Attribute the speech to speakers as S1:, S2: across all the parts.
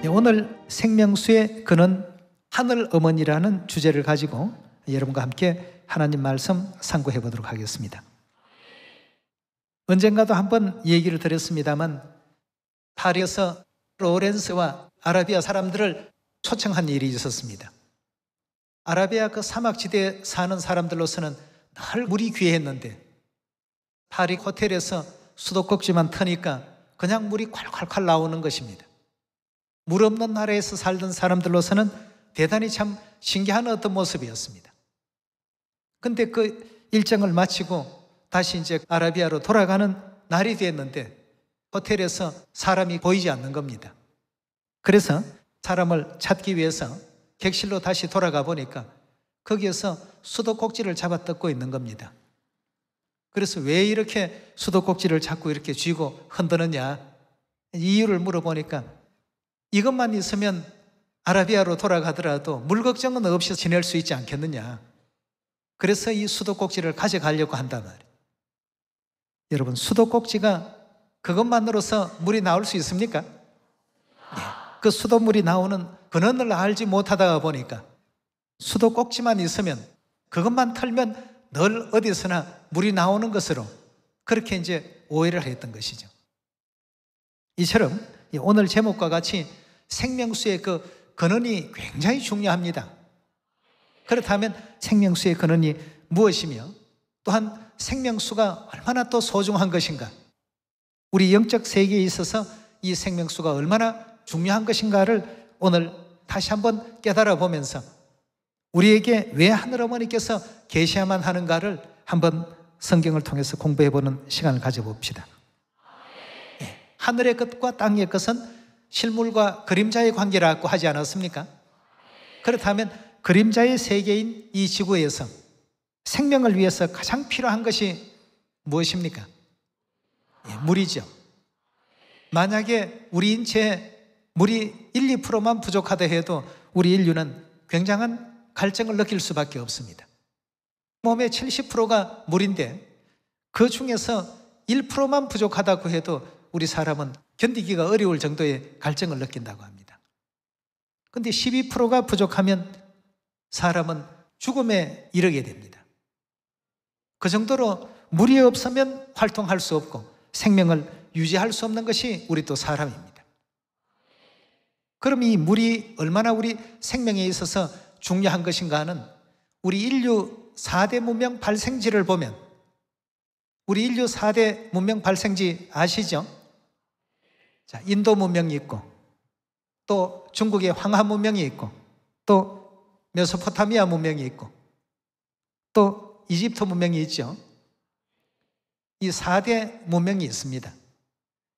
S1: 오늘 생명수의 근원 하늘 어머니라는 주제를 가지고 여러분과 함께 하나님 말씀 상고해 보도록 하겠습니다. 언젠가도 한번 얘기를 드렸습니다만 파리에서 로렌스와 아라비아 사람들을 초청한 일이 있었습니다. 아라비아 그 사막지대에 사는 사람들로서는 늘 물이 귀했는데 파리 호텔에서 수도꼭지만 트니까 그냥 물이 콸콸콸 나오는 것입니다. 물 없는 나라에서 살던 사람들로서는 대단히 참 신기한 어떤 모습이었습니다. 근데 그 일정을 마치고 다시 이제 아라비아로 돌아가는 날이 됐는데 호텔에서 사람이 보이지 않는 겁니다. 그래서 사람을 찾기 위해서 객실로 다시 돌아가 보니까 거기에서 수도꼭지를 잡아 뜯고 있는 겁니다. 그래서 왜 이렇게 수도꼭지를 자꾸 이렇게 쥐고 흔드느냐 이유를 물어보니까 이것만 있으면 아라비아로 돌아가더라도 물 걱정은 없이 지낼 수 있지 않겠느냐. 그래서 이 수도꼭지를 가져가려고 한단 말이에요. 여러분, 수도꼭지가 그것만으로서 물이 나올 수 있습니까? 그 수돗물이 나오는 근원을 알지 못하다가 보니까 수도꼭지만 있으면 그것만 털면 늘 어디서나 물이 나오는 것으로 그렇게 이제 오해를 했던 것이죠. 이처럼 오늘 제목과 같이 생명수의 그 근원이 굉장히 중요합니다. 그렇다면 생명수의 근원이 무엇이며 또한 생명수가 얼마나 또 소중한 것인가, 우리 영적 세계에 있어서 이 생명수가 얼마나 중요한 것인가를 오늘 다시 한번 깨달아 보면서 우리에게 왜 하늘어머니께서 계셔야만 하는가를 한번 성경을 통해서 공부해 보는 시간을 가져봅시다. 하늘의 것과 땅의 것은 실물과 그림자의 관계라고 하지 않았습니까? 그렇다면 그림자의 세계인 이 지구에서 생명을 위해서 가장 필요한 것이 무엇입니까? 물이죠. 만약에 우리 인체에 물이 1, 2%만 부족하다 해도 우리 인류는 굉장한 갈증을 느낄 수밖에 없습니다. 몸의 70%가 물인데 그 중에서 1%만 부족하다고 해도 우리 사람은 견디기가 어려울 정도의 갈증을 느낀다고 합니다. 그런데 12%가 부족하면 사람은 죽음에 이르게 됩니다. 그 정도로 물이 없으면 활동할 수 없고 생명을 유지할 수 없는 것이 우리 또 사람입니다. 그럼 이 물이 얼마나 우리 생명에 있어서 중요한 것인가 하는 우리 인류 4대 문명 발생지를 보면, 우리 인류 4대 문명 발생지 아시죠? 자, 인도 문명이 있고 또 중국의 황하 문명이 있고 또 메소포타미아 문명이 있고 또 이집트 문명이 있죠. 이 4대 문명이 있습니다.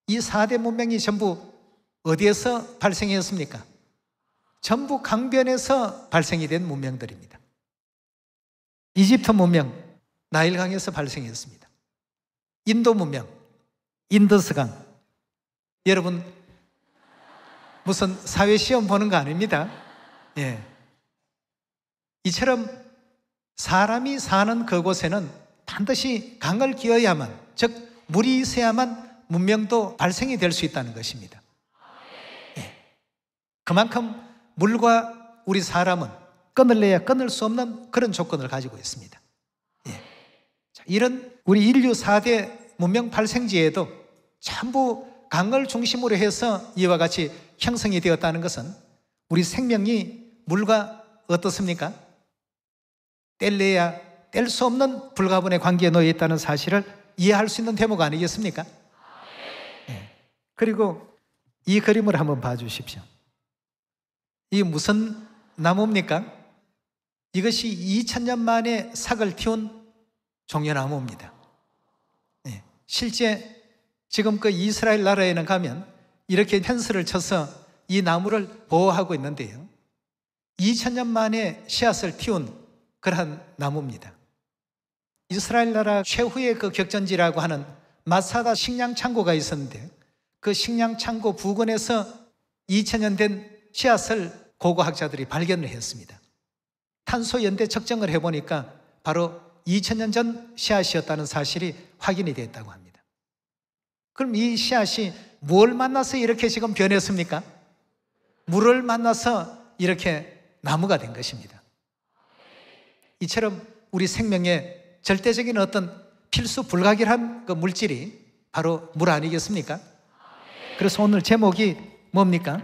S1: 이 4대 문명이 전부 어디에서 발생했습니까? 전부 강변에서 발생이 된 문명들입니다. 이집트 문명, 나일강에서 발생했습니다. 인도 문명, 인더스강. 여러분, 무슨 사회시험 보는 거 아닙니다. 예. 이처럼 사람이 사는 그곳에는 반드시 강을 기어야만, 즉 물이 있어야만 문명도 발생이 될 수 있다는 것입니다. 예. 그만큼 물과 우리 사람은 끊을래야 끊을 수 없는 그런 조건을 가지고 있습니다. 예. 자, 이런 우리 인류 4대 문명 발생지에도 전부 강을 중심으로 해서 이와 같이 형성이 되었다는 것은 우리 생명이 물과 어떻습니까? 뗄래야 뗄 수 없는 불가분의 관계에 놓여 있다는 사실을 이해할 수 있는 대목 아니겠습니까? 네. 그리고 이 그림을 한번 봐주십시오. 이게 무슨 나무입니까? 이것이 2000년 만에 삭을 틔운 종려나무입니다. 네. 실제 지금 그 이스라엘 나라에는 가면 이렇게 펜스를 쳐서 이 나무를 보호하고 있는데요, 2000년 만에 씨앗을 틔운 그러한 나무입니다. 이스라엘 나라 최후의 그 격전지라고 하는 마사다 식량 창고가 있었는데 그 식량 창고 부근에서 2000년 된 씨앗을 고고학자들이 발견을 했습니다. 탄소 연대 측정을 해보니까 바로 2000년 전 씨앗이었다는 사실이 확인이 됐다고 합니다. 그럼 이 씨앗이 뭘 만나서 이렇게 지금 변했습니까? 물을 만나서 이렇게 나무가 된 것입니다. 이처럼 우리 생명에 절대적인 어떤 필수 불가결한 그 물질이 바로 물 아니겠습니까? 그래서 오늘 제목이 뭡니까?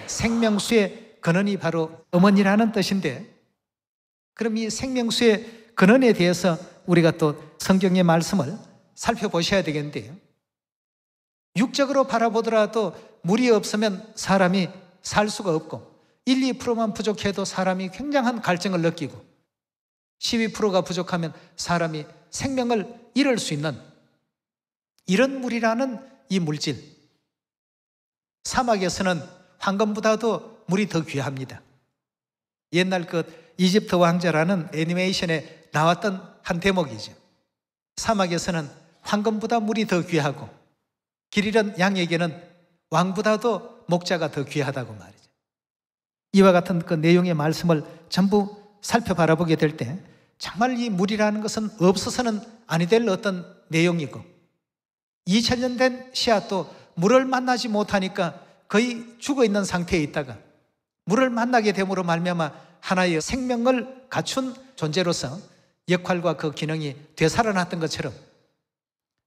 S1: 생명수의 근원이 바로 어머니라는 뜻인데, 그럼 이 생명수의 근원에 대해서 우리가 또 성경의 말씀을 살펴보셔야 되겠는데요. 육적으로 바라보더라도 물이 없으면 사람이 살 수가 없고 1, 2%만 부족해도 사람이 굉장한 갈증을 느끼고 12%가 부족하면 사람이 생명을 잃을 수 있는 이런 물이라는 이 물질. 사막에서는 황금보다도 물이 더 귀합니다. 옛날 그 이집트 왕자라는 애니메이션에 나왔던 한 대목이죠. 사막에서는 황금보다 물이 더 귀하고 길 잃은 양에게는 왕보다도 목자가 더 귀하다고 말이죠. 이와 같은 그 내용의 말씀을 전부 살펴바라보게 될 때 정말 이 물이라는 것은 없어서는 아니 될 어떤 내용이고 2000년 된 씨앗도 물을 만나지 못하니까 거의 죽어있는 상태에 있다가 물을 만나게 됨으로 말미암아 하나의 생명을 갖춘 존재로서 역할과 그 기능이 되살아났던 것처럼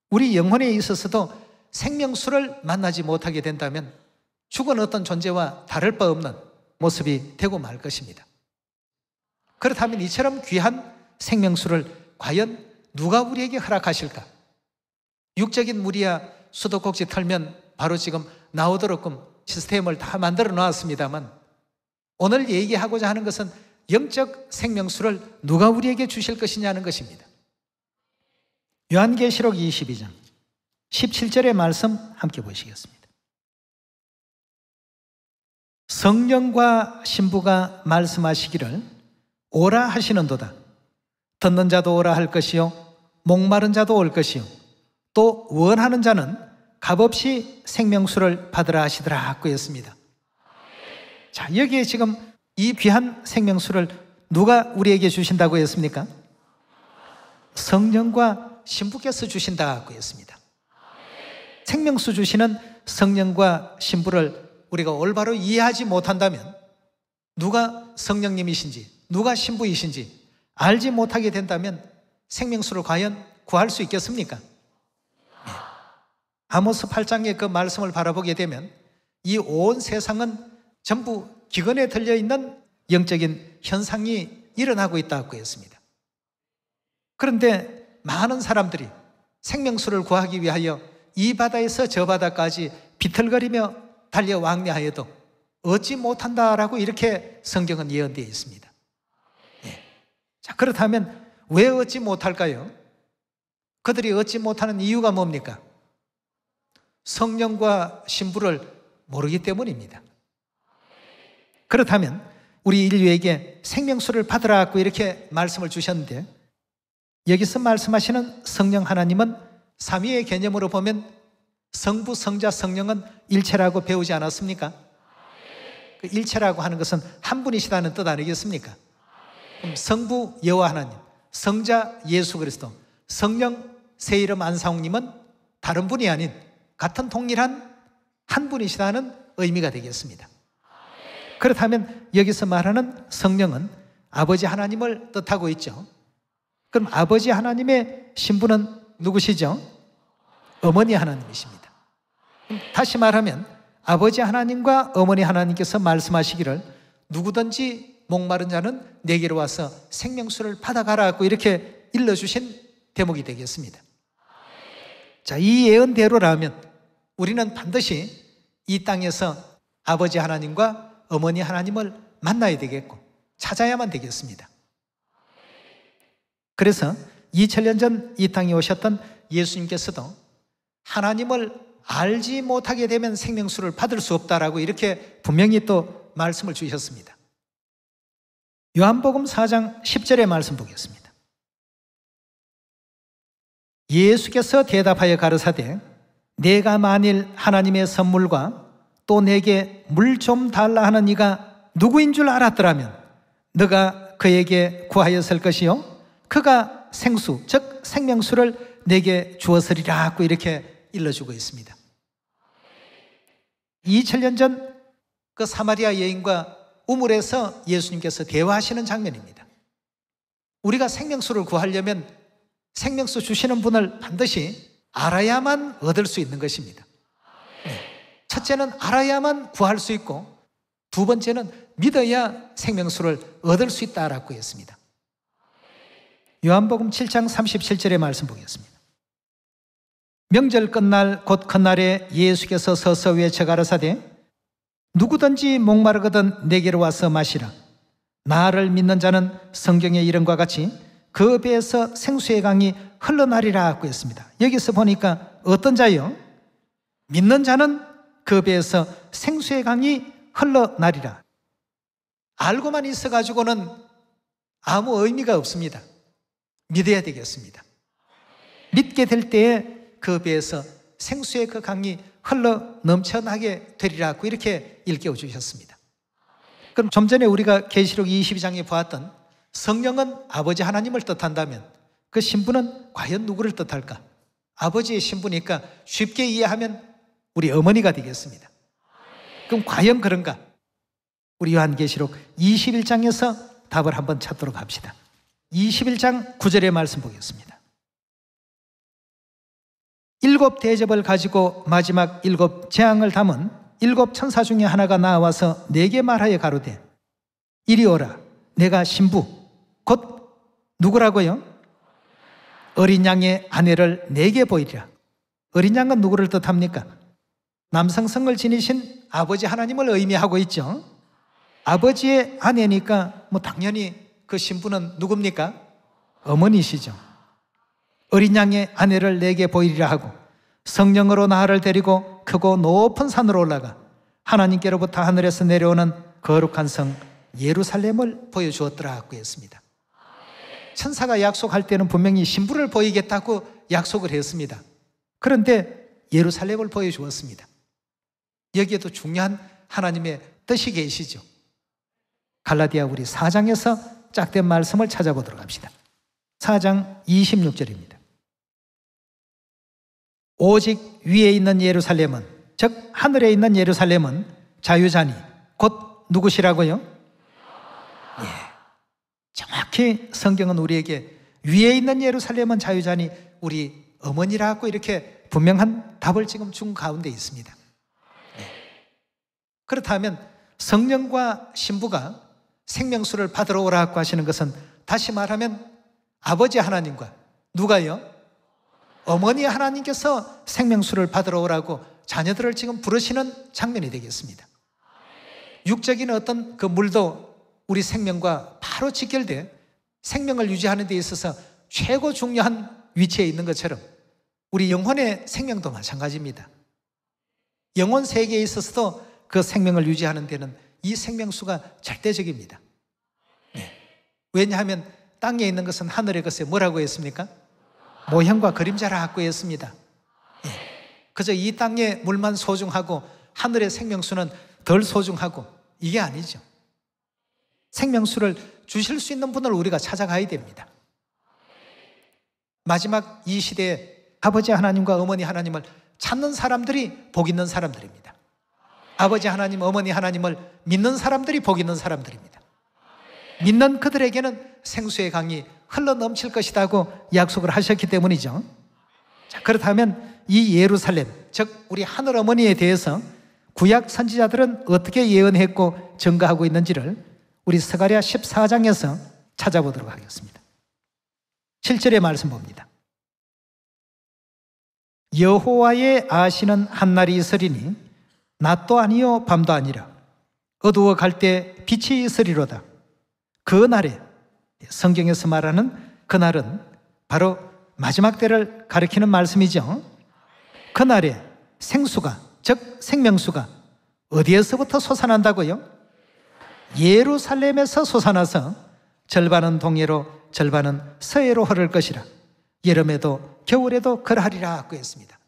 S1: 우리 영혼에 있어서도 생명수를 만나지 못하게 된다면 죽은 어떤 존재와 다를 바 없는 모습이 되고 말 것입니다. 그렇다면 이처럼 귀한 생명수를 과연 누가 우리에게 허락하실까? 육적인 물이야 수도꼭지 털면 바로 지금 나오도록끔 시스템을 다 만들어 놨습니다만 오늘 얘기하고자 하는 것은 영적 생명수를 누가 우리에게 주실 것이냐는 것입니다. 요한계시록 22장 17절의 말씀 함께 보시겠습니다. 성령과 신부가 말씀하시기를 오라 하시는도다. 듣는 자도 오라 할 것이요 목마른 자도 올 것이요 또 원하는 자는 값없이 생명수를 받으라 하시더라 고 했습니다. 자, 여기에 지금 이 귀한 생명수를 누가 우리에게 주신다고 했습니까? 성령과 신부께서 주신다고 했습니다. 생명수 주시는 성령과 신부를 우리가 올바로 이해하지 못한다면 누가 성령님이신지 누가 신부이신지 알지 못하게 된다면 생명수를 과연 구할 수 있겠습니까? 아모스 8장의 그 말씀을 바라보게 되면 이 온 세상은 전부 기근에 들려있는 영적인 현상이 일어나고 있다고 했습니다. 그런데 많은 사람들이 생명수를 구하기 위하여 이 바다에서 저 바다까지 비틀거리며 달려 왕래하여도 얻지 못한다라고 이렇게 성경은 예언되어 있습니다. 자, 그렇다면 왜 얻지 못할까요? 그들이 얻지 못하는 이유가 뭡니까? 성령과 신부를 모르기 때문입니다. 그렇다면 우리 인류에게 생명수를 받으라고 이렇게 말씀을 주셨는데 여기서 말씀하시는 성령 하나님은 삼위의 개념으로 보면 성부, 성자, 성령은 일체라고 배우지 않았습니까? 그 일체라고 하는 것은 한 분이시다는 뜻 아니겠습니까? 그럼 성부 여호와 하나님, 성자 예수 그리스도, 성령 새 이름 안상욱님은 다른 분이 아닌 같은 동일한 한 분이시다는 의미가 되겠습니다. 그렇다면 여기서 말하는 성령은 아버지 하나님을 뜻하고 있죠. 그럼 아버지 하나님의 신부는 누구시죠? 어머니 하나님이십니다. 다시 말하면 아버지 하나님과 어머니 하나님께서 말씀하시기를 누구든지 목마른 자는 내게로 와서 생명수를 받아가라고 이렇게 일러주신 대목이 되겠습니다. 자, 이 예언대로라면 우리는 반드시 이 땅에서 아버지 하나님과 어머니 하나님을 만나야 되겠고 찾아야만 되겠습니다. 그래서 2000년 전 이 땅에 오셨던 예수님께서도 하나님을 알지 못하게 되면 생명수를 받을 수 없다라고 이렇게 분명히 또 말씀을 주셨습니다. 요한복음 4장 10절의 말씀 보겠습니다. 예수께서 대답하여 가르사대 내가 만일 하나님의 선물과 또 내게 물 좀 달라 하는 이가 누구인 줄 알았더라면 너가 그에게 구하였을 것이요 그가 생수 즉 생명수를 내게 주었으리라 고 이렇게 일러주고 있습니다. 2000년 전 그 사마리아 여인과 우물에서 예수님께서 대화하시는 장면입니다. 우리가 생명수를 구하려면 생명수 주시는 분을 반드시 알아야만 얻을 수 있는 것입니다. 첫째는 알아야만 구할 수 있고, 두 번째는 믿어야 생명수를 얻을 수 있다라고 했습니다. 요한복음 7장 37절의 말씀 보겠습니다. 명절 끝날 곧 그날에 예수께서 서서 외쳐 가라사대 누구든지 목마르거든 내게로 와서 마시라. 나를 믿는 자는 성경의 이름과 같이 그 배에서 생수의 강이 흘러나리라 하고 했습니다. 여기서 보니까 어떤 자요? 믿는 자는 그 배에서 생수의 강이 흘러나리라. 알고만 있어가지고는 아무 의미가 없습니다. 믿어야 되겠습니다. 믿게 될 때에 그 배에서 생수의 그 강이 흘러 넘쳐나게 되리라고 이렇게 일깨워 주셨습니다. 그럼 좀 전에 우리가 계시록 22장에 보았던 성령은 아버지 하나님을 뜻한다면 그 신부는 과연 누구를 뜻할까? 아버지의 신부니까 쉽게 이해하면 우리 어머니가 되겠습니다. 그럼 과연 그런가? 우리 요한계시록 21장에서 답을 한번 찾도록 합시다. 21장 9절의 말씀 보겠습니다. 7 대접을 가지고 마지막 7 재앙을 담은 7 천사 중에 하나가 나와서 내게 말하여 가로되 이리 오라. 내가 신부 곧 누구라고요? 어린 양의 아내를 내게 보이리라. 어린 양은 누구를 뜻합니까? 남성성을 지니신 아버지 하나님을 의미하고 있죠. 아버지의 아내니까 당연히 그 신부는 누굽니까? 어머니시죠. 어린 양의 아내를 내게 보이리라 하고 성령으로 나를 데리고 크고 높은 산으로 올라가 하나님께로부터 하늘에서 내려오는 거룩한 성 예루살렘을 보여주었더라 하고 했습니다. 천사가 약속할 때는 분명히 신부를 보이겠다고 약속을 했습니다. 그런데 예루살렘을 보여주었습니다. 여기에도 중요한 하나님의 뜻이 계시죠. 갈라디아 우리 4장에서 짝된 말씀을 찾아보도록 합시다. 4장 26절입니다. 오직 위에 있는 예루살렘은 즉 하늘에 있는 예루살렘은 자유자니 곧 누구시라고요? 예, 정확히 성경은 우리에게 위에 있는 예루살렘은 자유자니 우리 어머니라고 이렇게 분명한 답을 지금 준 가운데 있습니다. 예. 그렇다면 성령과 신부가 생명수를 받으러 오라고 하시는 것은 다시 말하면 아버지 하나님과 누가요? 어머니 하나님께서 생명수를 받으러 오라고 자녀들을 지금 부르시는 장면이 되겠습니다. 육적인 어떤 그 물도 우리 생명과 바로 직결돼 생명을 유지하는 데 있어서 최고 중요한 위치에 있는 것처럼 우리 영혼의 생명도 마찬가지입니다. 영혼 세계에 있어서도 그 생명을 유지하는 데는 이 생명수가 절대적입니다. 네. 왜냐하면 땅에 있는 것은 하늘의 것에 뭐라고 했습니까? 모형과 그림자라고 했습니다. 네. 그저 이 땅의 물만 소중하고 하늘의 생명수는 덜 소중하고 이게 아니죠. 생명수를 주실 수 있는 분을 우리가 찾아가야 됩니다. 마지막 이 시대에 아버지 하나님과 어머니 하나님을 찾는 사람들이 복 있는 사람들입니다. 아버지 하나님, 어머니 하나님을 믿는 사람들이 복 있는 사람들입니다. 믿는 그들에게는 생수의 강이 흘러 넘칠 것이라고 약속을 하셨기 때문이죠. 자, 그렇다면 이 예루살렘, 즉 우리 하늘 어머니에 대해서 구약 선지자들은 어떻게 예언했고 증거하고 있는지를 우리 스가랴 14장에서 찾아보도록 하겠습니다. 7절의 말씀 봅니다. 여호와의 아시는 한날이 있으리니 낮도 아니요 밤도 아니라 어두워 갈 때 빛이 있으리로다. 그 날에, 성경에서 말하는 그 날은 바로 마지막 때를 가리키는 말씀이죠. 그 날에 생수가, 즉 생명수가 어디에서부터 솟아난다고요? 예루살렘에서 솟아나서 절반은 동해로 절반은 서해로 흐를 것이라. 여름에도 겨울에도 그러하리라 하고 했습니다.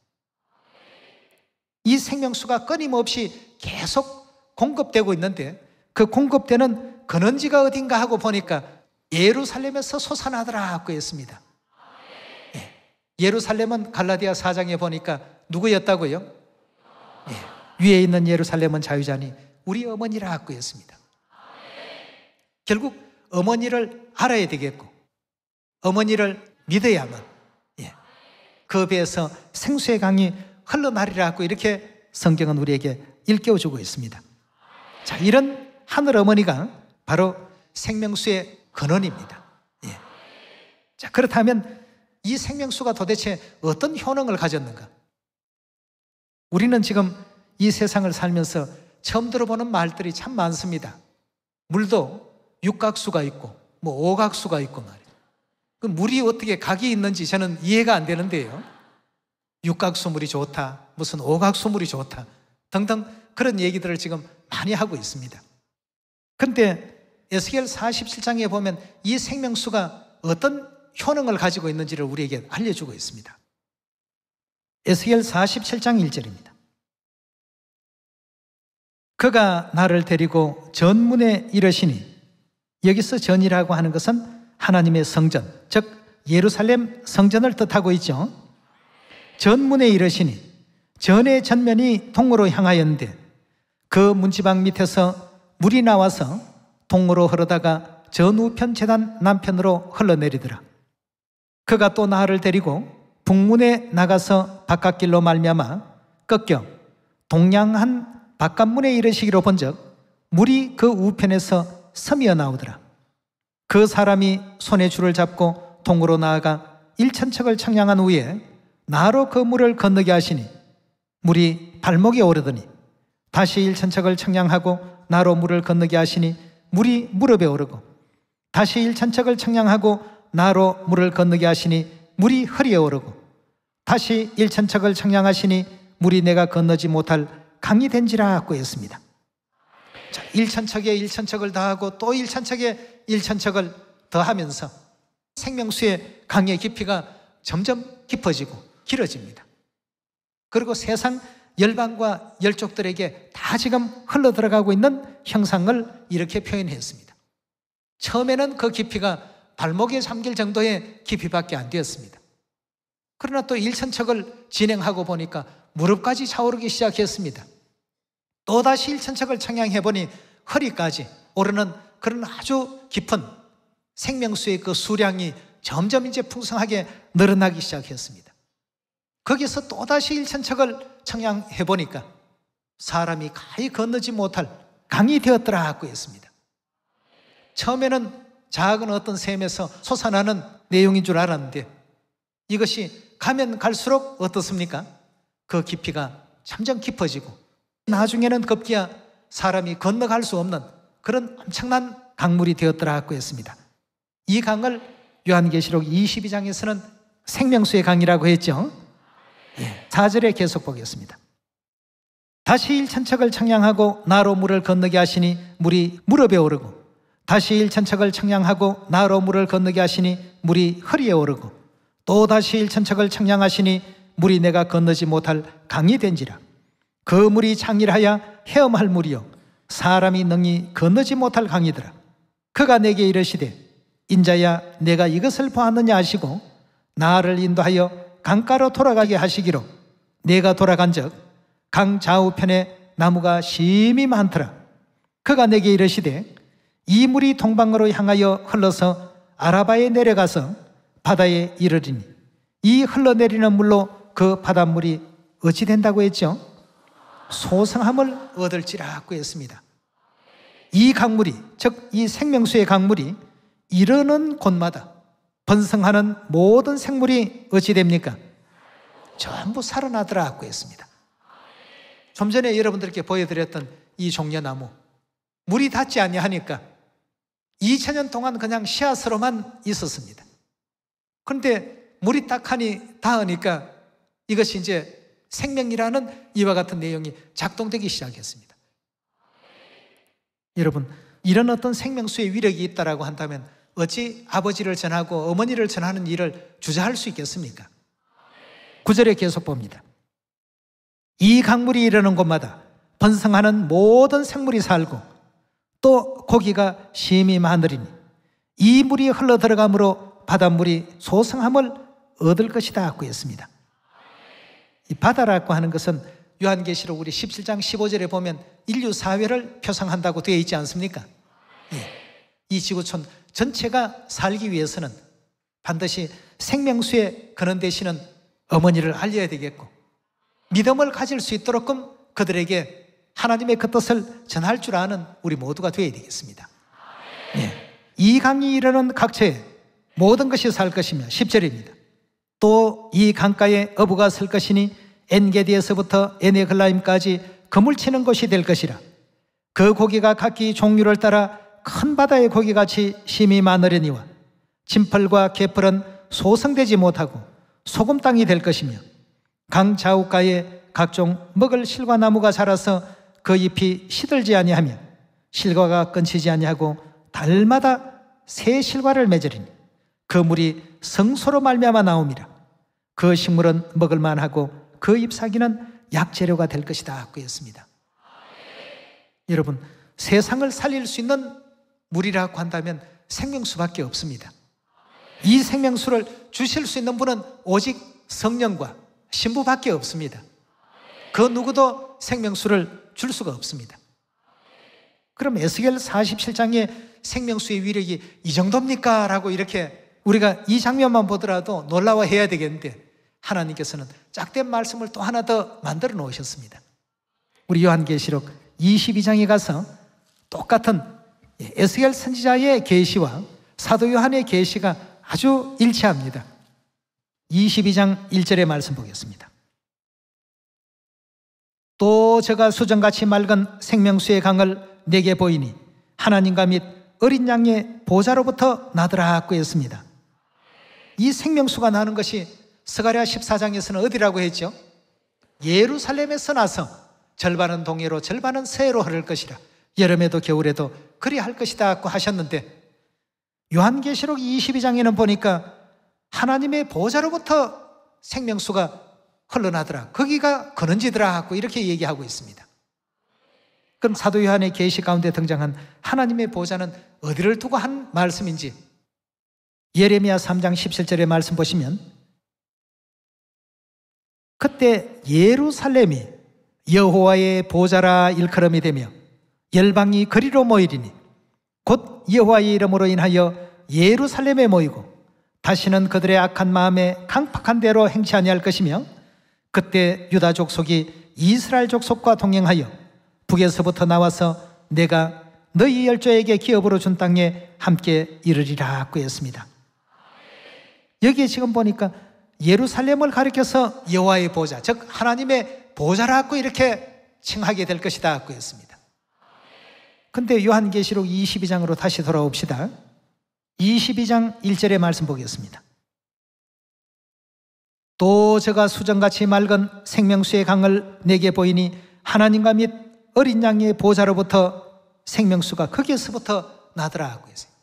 S1: 이 생명수가 끊임없이 계속 공급되고 있는데 그 공급되는 근원지가 어딘가 하고 보니까 예루살렘에서 솟아나더라 하고 했습니다. 예루살렘은 갈라디아 4장에 보니까 누구였다고요? 위에 있는 예루살렘은 자유자니 우리 어머니라고 했습니다. 결국 어머니를 알아야 되겠고 어머니를 믿어야만 그 배에서 생수의 강이 흘러나리라고 이렇게 성경은 우리에게 일깨워주고 있습니다. 자, 이런 하늘 어머니가 바로 생명수의 근원입니다. 자, 그렇다면 이 생명수가 도대체 어떤 효능을 가졌는가? 우리는 지금 이 세상을 살면서 처음 들어보는 말들이 참 많습니다. 물도 육각수가 있고 오각수가 있고 말이에요. 그 물이 어떻게 각이 있는지 저는 이해가 안 되는데요. 육각수 물이 좋다, 무슨 오각수 물이 좋다 등등 그런 얘기들을 지금 많이 하고 있습니다. 그런데 에스겔 47장에 보면 이 생명수가 어떤 효능을 가지고 있는지를 우리에게 알려주고 있습니다. 에스겔 47장 1절입니다. 그가 나를 데리고 전문에 이르시니, 여기서 전이라고 하는 것은 하나님의 성전, 즉 예루살렘 성전을 뜻하고 있죠. 전문에 이르시니, 전의 전면이 동으로 향하였는데 그 문지방 밑에서 물이 나와서 동으로 흐르다가 전우편 제단 남편으로 흘러내리더라. 그가 또 나를 데리고 북문에 나가서 바깥길로 말미암아 꺾여 동양한 바깥문에 이르시기로 본즉 물이 그 우편에서 서미어 나오더라. 그 사람이 손에 줄을 잡고 동으로 나아가 일천척을 청량한 후에 나로 그 물을 건너게 하시니 물이 발목에 오르더니 다시 일천척을 청량하고 나로 물을 건너게 하시니 물이 무릎에 오르고 다시 일천척을 청량하고 나로 물을 건너게 하시니 물이 허리에 오르고 다시 일천척을 청량하시니 물이 내가 건너지 못할 강이 된지라 하고 했습니다. 자, 일천척에 일천척을 더하고 또 일천척에 일천척을 더하면서 생명수의 강의 깊이가 점점 깊어지고 길어집니다. 그리고 세상 열방과 열족들에게 다 지금 흘러들어가고 있는 형상을 이렇게 표현했습니다. 처음에는 그 깊이가 발목에 잠길 정도의 깊이밖에 안 되었습니다. 그러나 또 일천척을 진행하고 보니까 무릎까지 차오르기 시작했습니다. 또다시 일천척을 청량해 보니 허리까지 오르는 그런 아주 깊은 생명수의 그 수량이 점점 이제 풍성하게 늘어나기 시작했습니다. 거기서 또다시 일천척을 청량해 보니까 사람이 가히 건너지 못할 강이 되었더라 하고 했습니다. 처음에는 작은 어떤 샘에서 솟아나는 내용인 줄 알았는데 이것이 가면 갈수록 어떻습니까? 그 깊이가 점점 깊어지고 나중에는 급기야 사람이 건너갈 수 없는 그런 엄청난 강물이 되었더라 하고 했습니다. 이 강을 요한계시록 22장에서는 생명수의 강이라고 했죠. 4절에 계속 보겠습니다. 다시 일천척을 청량하고 나로 물을 건너게 하시니 물이 무릎에 오르고 다시 일천척을 청량하고 나로 물을 건너게 하시니 물이 허리에 오르고 또 다시 일천척을 청량하시니 물이 내가 건너지 못할 강이 된지라. 그 물이 장일하여 헤엄할 물이요 사람이 능히 건너지 못할 강이더라. 그가 내게 이르시되 인자야 내가 이것을 보았느냐 하시고 나를 인도하여 강가로 돌아가게 하시기로 내가 돌아간즉 강 좌우편에 나무가 심히 많더라. 그가 내게 이르시되 이 물이 동방으로 향하여 흘러서 아라바에 내려가서 바다에 이르리니 이 흘러내리는 물로 그 바닷물이 어찌 된다고 했죠? 소성함을 얻을지라고 했습니다. 이 강물이, 즉 이 생명수의 강물이 이르는 곳마다 번성하는 모든 생물이 어찌 됩니까? 전부 살아나더라고 했습니다. 좀 전에 여러분들께 보여드렸던 이 종려나무, 물이 닿지 아니하니까 2000년 동안 그냥 씨앗으로만 있었습니다. 그런데 물이 딱 하니 닿으니까 이것이 이제 생명이라는 이와 같은 내용이 작동되기 시작했습니다. 여러분, 이런 어떤 생명수의 위력이 있다라고 한다면 어찌 아버지를 전하고 어머니를 전하는 일을 주저할 수 있겠습니까? 9절에 계속 봅니다. 이 강물이 이르는 곳마다 번성하는 모든 생물이 살고 또 고기가 심히 많으리니 이 물이 흘러들어가므로 바닷물이 소성함을 얻을 것이다 하고 했습니다. 이 바다라고 하는 것은 요한계시록 우리 17장 15절에 보면 인류 사회를 표상한다고 되어 있지 않습니까? 예. 이 지구촌 전체가 살기 위해서는 반드시 생명수의 근원 되시는 어머니를 알려야 되겠고, 믿음을 가질 수 있도록끔 그들에게 하나님의 그 뜻을 전할 줄 아는 우리 모두가 되어야 되겠습니다. 예. 이 강이 이르는 각처에 모든 것이 살 것이며, 10절입니다. 또 이 강가에 어부가 설 것이니 엔게디에서부터 에네글라임까지 그물치는 곳이 될 것이라. 그 고기가 각기 종류를 따라 큰 바다의 고기같이 심이 많으려니와 진펄과 개펄은 소성되지 못하고 소금 땅이 될 것이며, 강 좌우가에 각종 먹을 실과 나무가 자라서 그 잎이 시들지 아니하며 실과가 끊치지 아니하고 달마다 새 실과를 맺으리니 그 물이 성소로 말미암아 나옴이라. 그 식물은 먹을 만하고 그 잎사귀는 약재료가 될 것이다 그였습니다. 여러분, 세상을 살릴 수 있는 물이라고 한다면 생명수밖에 없습니다. 이 생명수를 주실 수 있는 분은 오직 성령과 신부밖에 없습니다. 그 누구도 생명수를 줄 수가 없습니다. 그럼 에스겔 47장의 생명수의 위력이 이 정도입니까? 라고 이렇게 우리가 이 장면만 보더라도 놀라워해야 되겠는데, 하나님께서는 짝된 말씀을 또 하나 더 만들어 놓으셨습니다. 우리 요한계시록 22장에 가서 똑같은 에스겔 선지자의 계시와 사도 요한의 계시가 아주 일치합니다. 22장 1절의 말씀 보겠습니다. 또 저가 수정같이 맑은 생명수의 강을 내게 보이니 하나님과 및 어린 양의 보좌로부터 나더라고 했습니다. 이 생명수가 나는 것이 스가랴 14장에서는 어디라고 했죠? 예루살렘에서 나서 절반은 동해로 절반은 서해로 흐를 것이라. 여름에도 겨울에도 그리할 것이다 고 하셨는데, 요한계시록 22장에는 보니까 하나님의 보좌로부터 생명수가 흘러나더라, 거기가 그런지더라 하고 이렇게 얘기하고 있습니다. 그럼 사도 요한의 계시 가운데 등장한 하나님의 보좌는 어디를 두고 한 말씀인지 예레미야 3장 17절의 말씀 보시면, 그때 예루살렘이 여호와의 보좌라 일컬음이 되며 열방이 그리로 모이리니 곧 여호와의 이름으로 인하여 예루살렘에 모이고 다시는 그들의 악한 마음에 강팍한 대로 행치 아니할 것이며, 그때 유다 족속이 이스라엘 족속과 동행하여 북에서부터 나와서 내가 너희 열조에게 기업으로 준 땅에 함께 이르리라 고 했습니다. 여기에 지금 보니까 예루살렘을 가리켜서 여호와의 보좌, 즉 하나님의 보좌라고 이렇게 칭하게 될 것이다 고 했습니다. 근데 요한계시록 22장으로 다시 돌아옵시다. 22장 1절의 말씀 보겠습니다. 또 저가 수정같이 맑은 생명수의 강을 내게 보이니 하나님과 및 어린 양의 보좌로부터 생명수가 거기에서부터 나더라고 했어요.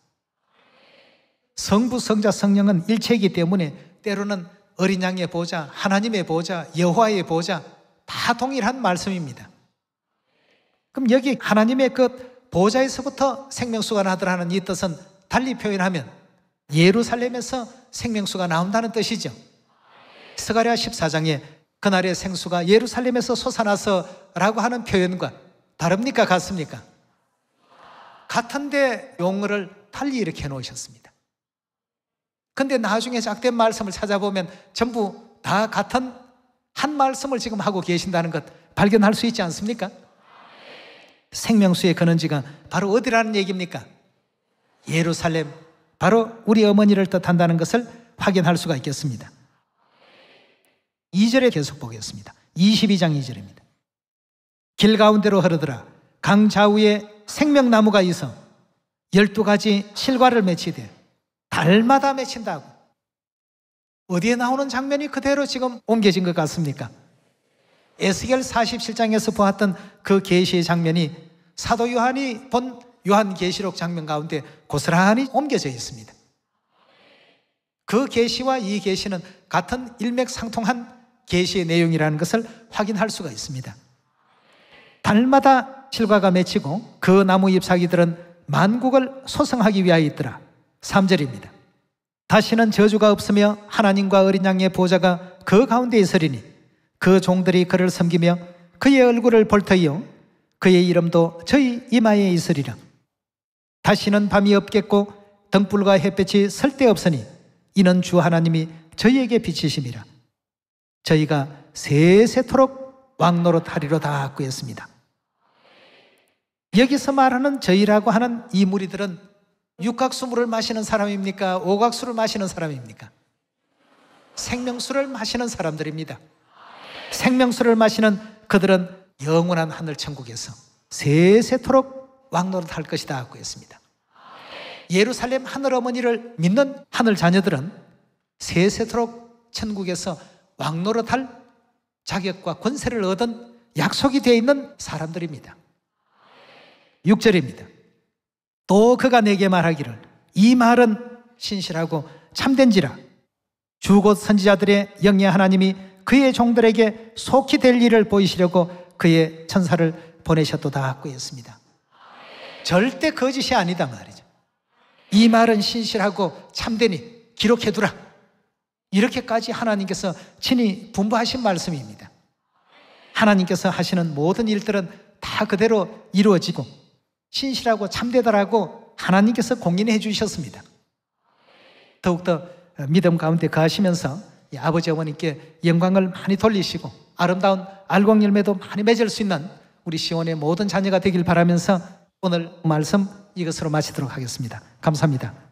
S1: 성부, 성자, 성령은 일체이기 때문에 때로는 어린 양의 보좌, 하나님의 보좌, 여호와의 보좌 다 동일한 말씀입니다. 그럼 여기 하나님의 그 보좌에서부터 생명수가 나더라는 이 뜻은 달리 표현하면 예루살렘에서 생명수가 나온다는 뜻이죠. 스가랴 14장에 그날의 생수가 예루살렘에서 솟아나서 라고 하는 표현과 다릅니까? 같습니까? 같은데 용어를 달리 이렇게 해놓으셨습니다. 근데 나중에 짝된 말씀을 찾아보면 전부 다 같은 한 말씀을 지금 하고 계신다는 것 발견할 수 있지 않습니까? 생명수의 근원지가 바로 어디라는 얘기입니까? 예루살렘, 바로 우리 어머니를 뜻한다는 것을 확인할 수가 있겠습니다. 2절에 계속 보겠습니다. 22장 2절입니다. 길 가운데로 흐르더라. 강 좌우에 생명나무가 있어 12가지 실과를 맺히되 달마다 맺힌다고. 어디에 나오는 장면이 그대로 지금 옮겨진 것 같습니까? 에스겔 47장에서 보았던 그 계시의 장면이 사도 요한이 본 요한계시록 장면 가운데 고스란히 옮겨져 있습니다. 그 계시와 이 계시는 같은 일맥상통한 계시의 내용이라는 것을 확인할 수가 있습니다. 달마다 실과가 맺히고 그 나무 잎사귀들은 만국을 소성하기 위하여 있더라. 3절입니다. 다시는 저주가 없으며 하나님과 어린 양의 보좌가 그 가운데 있으리니 그 종들이 그를 섬기며 그의 얼굴을 볼터이요 그의 이름도 저희 이마에 있으리라. 다시는 밤이 없겠고 등불과 햇볕이 쓸데없으니 이는 주 하나님이 저희에게 비치심이라. 저희가 세세토록 왕노릇하리로다 하였습니다. 여기서 말하는 저희라고 하는 이 무리들은 육각수물을 마시는 사람입니까? 오각수를 마시는 사람입니까? 생명수를 마시는 사람들입니다. 생명수를 마시는 그들은 영원한 하늘 천국에서 세세토록 왕노릇할 것이다 하고 했습니다. 예루살렘 하늘 어머니를 믿는 하늘 자녀들은 세세토록 천국에서 왕노릇할 자격과 권세를 얻은 약속이 되어 있는 사람들입니다. 6절입니다. 또 그가 내게 말하기를 이 말은 신실하고 참된지라. 주 곧 선지자들의 영예 하나님이 그의 종들에게 속히 될 일을 보이시려고 그의 천사를 보내셨도다 하고 했습니다. 절대 거짓이 아니다 말이죠. 이 말은 신실하고 참되니 기록해두라. 이렇게까지 하나님께서 친히 분부하신 말씀입니다. 하나님께서 하시는 모든 일들은 다 그대로 이루어지고 신실하고 참되다라고 하나님께서 공인해 주셨습니다. 더욱더 믿음 가운데 거하시면서 아버지 어머니께 영광을 많이 돌리시고 아름다운 알곡열매도 많이 맺을 수 있는 우리 시온의 모든 자녀가 되길 바라면서 오늘 말씀 이것으로 마치도록 하겠습니다. 감사합니다.